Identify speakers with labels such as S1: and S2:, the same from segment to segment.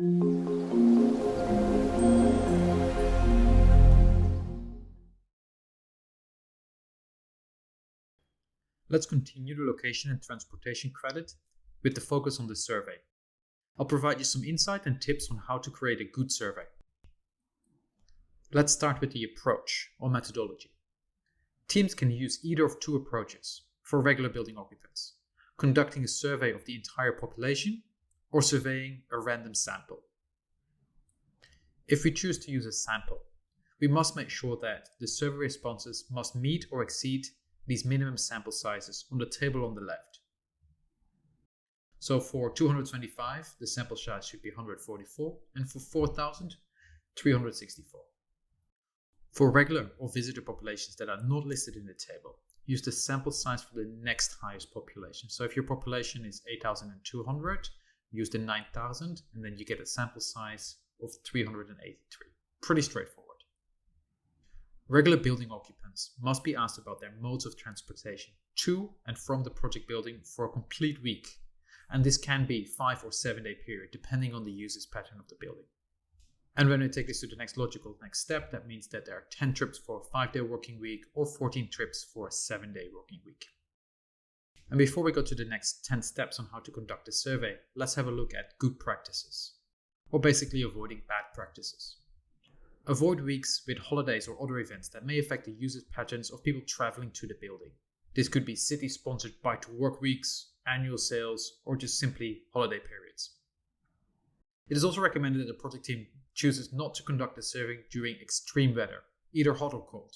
S1: Let's continue the location and transportation credit with the focus on the survey. I'll provide you some insight and tips on how to create a good survey. Let's start with the approach or methodology. Teams can use either of two approaches for regular building occupants: conducting a survey of the entire population or surveying a random sample. If we choose to use a sample, we must make sure that the survey responses must meet or exceed these minimum sample sizes on the table on the left. So for 225, the sample size should be 144, and for 4,000, 364. For regular or visitor populations that are not listed in the table, use the sample size for the next highest population. So if your population is 8,200, use the 9,000, and then you get a sample size of 383. Pretty straightforward. Regular building occupants must be asked about their modes of transportation to and from the project building for a complete week, and this can be 5 or 7 day period depending on the usage pattern of the building. And when we take this to the next step, that means that there are 10 trips for a 5-day working week or 14 trips for a 7-day working week. And before we go to the next 10 steps on how to conduct a survey, let's have a look at good practices, or basically avoiding bad practices. Avoid weeks with holidays or other events that may affect the usage patterns of people traveling to the building. This could be city-sponsored bike-to-work weeks, annual sales, or just simply holiday periods. It is also recommended that the project team chooses not to conduct the survey during extreme weather, either hot or cold.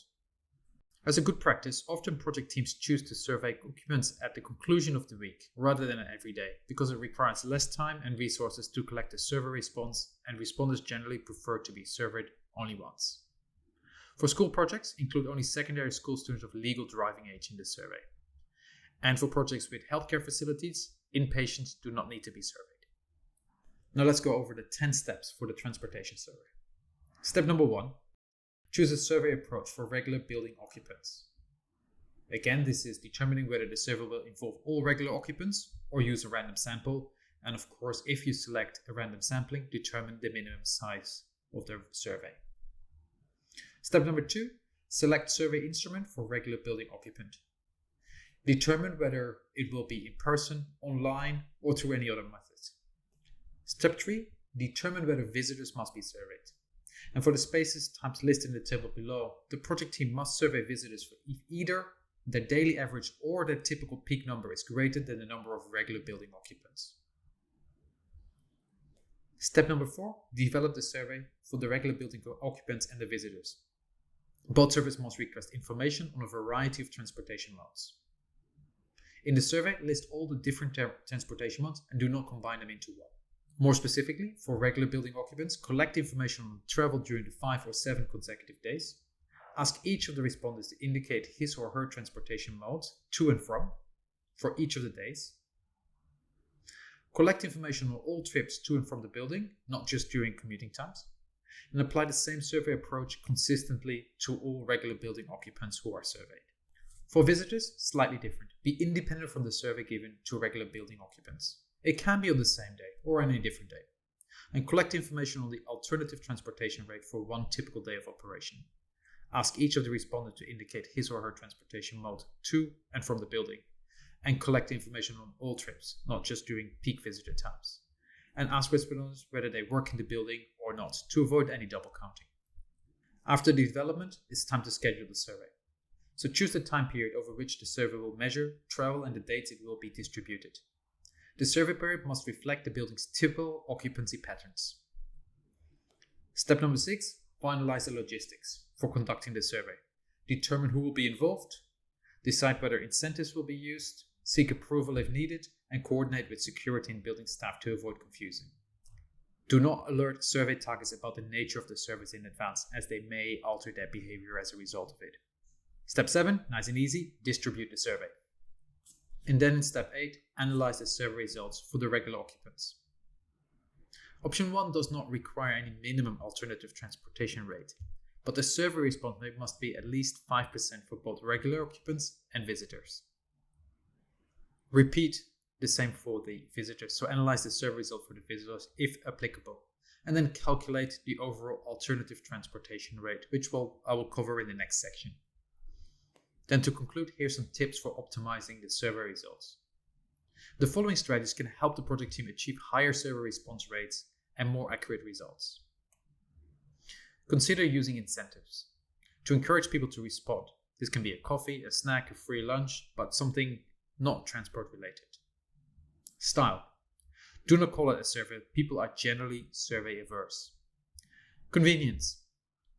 S1: As a good practice, often project teams choose to survey occupants at the conclusion of the week rather than every day, because it requires less time and resources to collect a survey response, and respondents generally prefer to be surveyed only once. For school projects, include only secondary school students of legal driving age in the survey. And for projects with healthcare facilities, inpatients do not need to be surveyed. Now let's go over the 10 steps for the transportation survey. Step number 1, choose a survey approach for regular building occupants. Again, this is determining whether the survey will involve all regular occupants or use a random sample. And of course, if you select a random sampling, determine the minimum size of the survey. Step number 2, select survey instrument for regular building occupant. Determine whether it will be in person, online, or through any other method. Step 3, determine whether visitors must be surveyed. And for the spaces times listed in the table below, the project team must survey visitors for either their daily average or their typical peak number is greater than the number of regular building occupants. Step number 4, develop the survey for the regular building occupants and the visitors. Both surveys must request information on a variety of transportation modes. In the survey, list all the different transportation modes and do not combine them into one. More specifically, for regular building occupants, collect information on travel during the 5 or 7 consecutive days. Ask each of the respondents to indicate his or her transportation modes to and from for each of the days. Collect information on all trips to and from the building, not just during commuting times. And apply the same survey approach consistently to all regular building occupants who are surveyed. For visitors, slightly different. Be independent from the survey given to regular building occupants. It can be on the same day or on a different day. And collect information on the alternative transportation rate for one typical day of operation. Ask each of the respondents to indicate his or her transportation mode to and from the building. And collect information on all trips, not just during peak visitor times. And ask respondents whether they work in the building or not to avoid any double counting. After the development, it's time to schedule the survey. So choose the time period over which the survey will measure travel and the dates it will be distributed. The survey period must reflect the building's typical occupancy patterns. Step number 6, finalize the logistics for conducting the survey. Determine who will be involved, decide whether incentives will be used, seek approval if needed, and coordinate with security and building staff to avoid confusion. Do not alert survey targets about the nature of the service in advance, as they may alter their behavior as a result of it. Step 7, nice and easy, distribute the survey. And then in step 8, analyze the survey results for the regular occupants. Option 1 does not require any minimum alternative transportation rate, but the survey response rate must be at least 5% for both regular occupants and visitors. Repeat the same for the visitors, so analyze the survey result for the visitors if applicable. and then calculate the overall alternative transportation rate, which I will cover in the next section. Then to conclude, here's some tips for optimizing the survey results. The following strategies can help the project team achieve higher survey response rates and more accurate results. Consider using incentives to encourage people to respond. This can be a coffee, a snack, a free lunch, but something not transport related. Style. Do not call it a survey. People are generally survey averse. Convenience.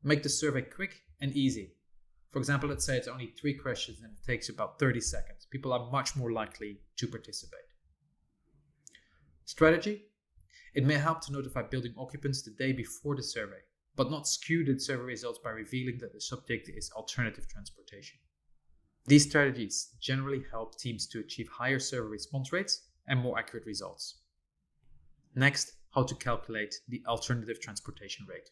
S1: Make the survey quick and easy. For example, let's say it's only 3 questions and it takes about 30 seconds. People are much more likely to participate. Strategy. It may help to notify building occupants the day before the survey, but not skew the survey results by revealing that the subject is alternative transportation. These strategies generally help teams to achieve higher survey response rates and more accurate results. Next, how to calculate the alternative transportation rate.